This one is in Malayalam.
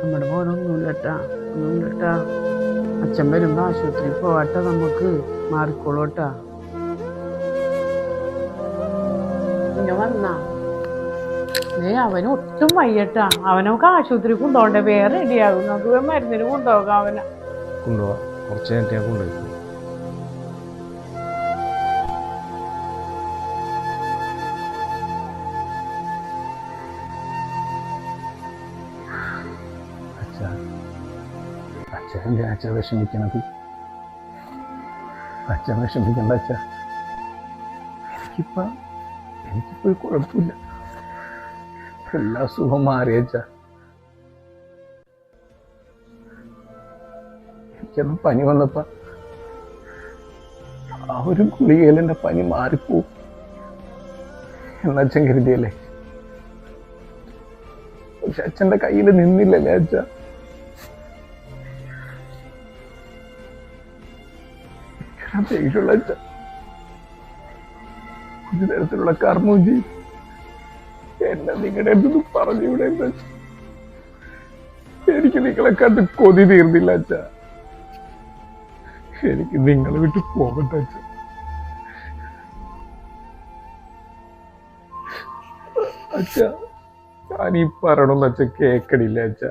നമ്മുടെ മോനൊന്നുമില്ലട്ടാ, ഒന്നുമില്ലട്ടാ. അച്ഛൻ വരുമ്പോ ആശുപത്രി പോവാട്ട, നമുക്ക് മാറിക്കോളൂട്ടാ. പിന്നെ വന്നാ അവന് ഒട്ടും വയ്യട്ടാ. അവനൊക്കെ ആശുപത്രി കൊണ്ടുപോകണ്ടേ, വേറെ റെഡിയാകും. നമുക്ക് മരുന്നിന് കൊണ്ടുപോകാം അവനെ. കൊണ്ടുപോവാ, കുറച്ച് നേരത്തെ ഞാൻ കൊണ്ടുപോയി. അച്ഛൻ്റെ അച്ഛൻ വിഷമിക്കണത്. അച്ഛൻ വിഷമിക്കണ്ട അച്ഛ. എനിക്കിപ്പോ കുഴപ്പമില്ല, എല്ലാ സുഖം മാറിയച്ച. എനിക്കത് പനി വന്നപ്പോ ആ ഒരു ഗുളികയിൽ എൻ്റെ പനി മാറിപ്പോവും എന്നച്ഛൻ കരുതിയല്ലേ. പക്ഷെ അച്ഛൻ്റെ കയ്യിൽ നിന്നില്ലല്ലേ അച്ഛ. ദേഷ്യമുള്ള അച്ഛ, ഒരു തരത്തിലുള്ള കർമ്മവും ചെയ്യും. എന്നെ നിങ്ങളുടെ അടുത്ത് പറഞ്ഞുകൂടെ അച്ഛ? എനിക്ക് നിങ്ങളെ കണ്ട് കൊതി തീർന്നില്ല അച്ഛ. എനിക്ക് നിങ്ങളെ വിട്ട് പോകട്ടെ അച്ഛ. അച്ഛ, ഞാനീ പറയണമെന്ന് അച്ഛൻ കേക്കണില്ല അച്ഛ.